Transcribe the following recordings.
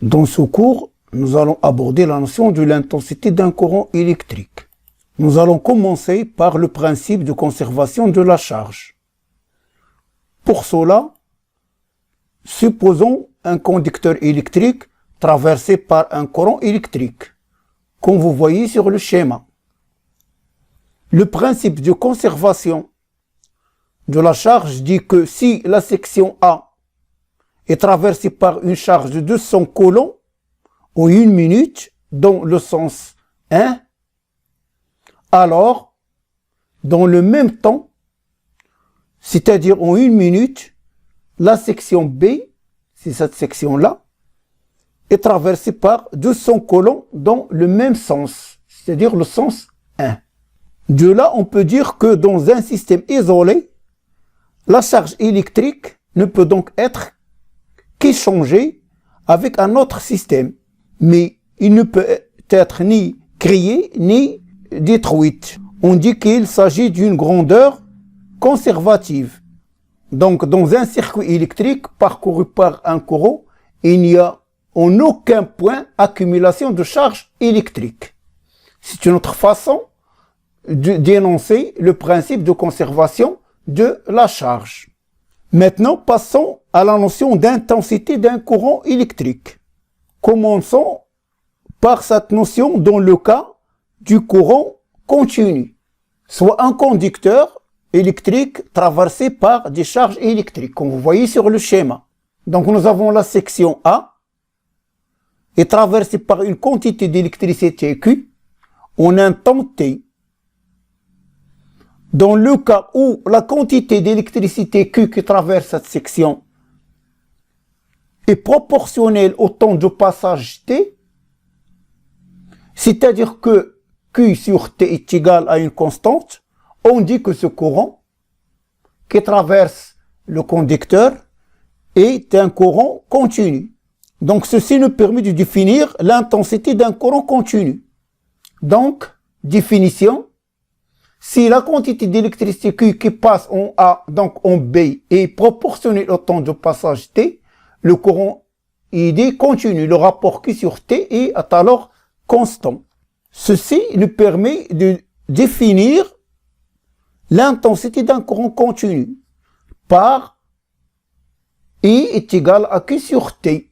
Dans ce cours, nous allons aborder la notion de l'intensité d'un courant électrique. Nous allons commencer par le principe de conservation de la charge. Pour cela, supposons un conducteur électrique traversé par un courant électrique, comme vous voyez sur le schéma. Le principe de conservation de la charge dit que si la section A est traversée par une charge de 200 coulombs en 1 minute, dans le sens 1, alors, dans le même temps, c'est-à-dire en 1 minute, la section B, c'est cette section-là, est traversée par 200 coulombs dans le même sens, c'est-à-dire le sens 1. De là, on peut dire que dans un système isolé, la charge électrique ne peut donc être qu'échangée avec un autre système, mais il ne peut être ni créé ni détruite. On dit qu'il s'agit d'une grandeur conservative. Donc, dans un circuit électrique parcouru par un courant, il n'y a en aucun point accumulation de charge électrique. C'est une autre façon d'énoncer le principe de conservation de la charge. Maintenant, passons à la notion d'intensité d'un courant électrique. Commençons par cette notion dans le cas du courant continu, soit un conducteur électrique traversé par des charges électriques, comme vous voyez sur le schéma. Donc nous avons la section A, est traversée par une quantité d'électricité Q en un temps T. Dans le cas où la quantité d'électricité Q qui traverse cette section est proportionnelle au temps de passage T, c'est-à-dire que Q sur T est égal à une constante, on dit que ce courant qui traverse le conducteur est un courant continu. Donc ceci nous permet de définir l'intensité d'un courant continu. Donc, définition, si la quantité d'électricité Q qui passe en A, donc en B, est proportionnelle au temps de passage T, le courant ID continue. Le rapport Q sur T est alors constant. Ceci nous permet de définir l'intensité d'un courant continu par I est égal à Q sur T.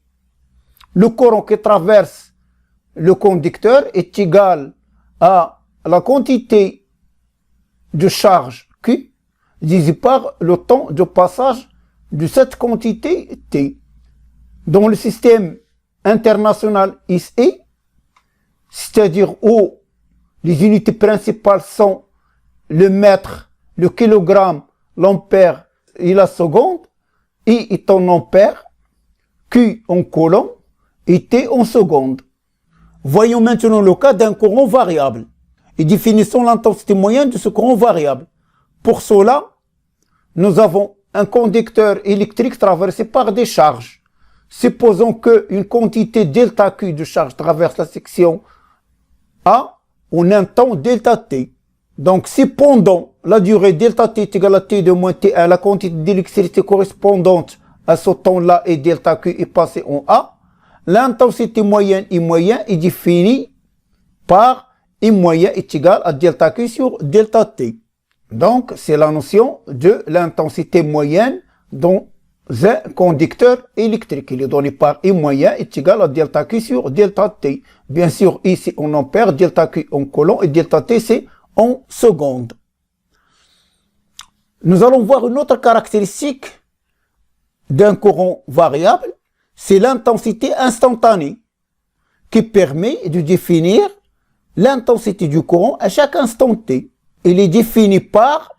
Le courant qui traverse le conducteur est égal à la quantité de charge Q divisé par le temps de passage de cette quantité T. Dans le système international ICE, c'est-à-dire où les unités principales sont le mètre, le kilogramme, l'ampère et la seconde, I est en ampère, Q en coulomb et T en seconde. Voyons maintenant le cas d'un courant variable et définissons l'intensité moyenne de ce courant variable. Pour cela, nous avons un conducteur électrique traversé par des charges. Supposons qu'une quantité delta Q de charge traverse la section A en un temps delta T. Donc si pendant la durée delta T est égale à T de moins T1, la quantité d'électricité correspondante à ce temps-là et delta Q est passée en A, l'intensité moyenne I moyen est définie par I moyen est égal à delta Q sur delta T. Donc, c'est la notion de l'intensité moyenne dans un conducteur électrique. Il est donné par I moyen est égal à delta Q sur delta T. Bien sûr, ici on ampère, delta Q en coulomb et delta T c'est en seconde. Nous allons voir une autre caractéristique d'un courant variable, c'est l'intensité instantanée qui permet de définir l'intensité du courant à chaque instant T. Il est défini par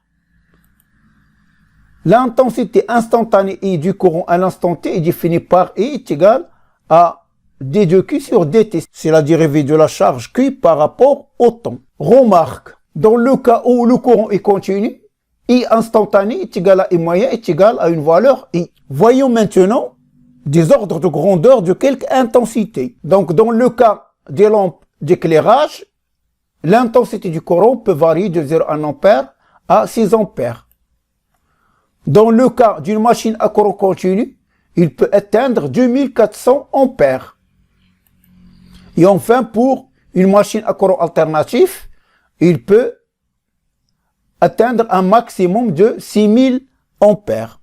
l'intensité instantanée I du courant à l'instant T est définie par I est égal à d2Q sur dt. C'est la dérivée de la charge Q par rapport au temps. Remarque, dans le cas où le courant est continu, I instantané est égal à I moyen est égal à une valeur I. Voyons maintenant des ordres de grandeur de quelque intensité. Donc dans le cas des lampes d'éclairage, l'intensité du courant peut varier de 0,1 ampère à 6 ampères. Dans le cas d'une machine à courant continu, il peut atteindre 2400 ampères. Et enfin, pour une machine à courant alternatif, il peut atteindre un maximum de 6000 ampères.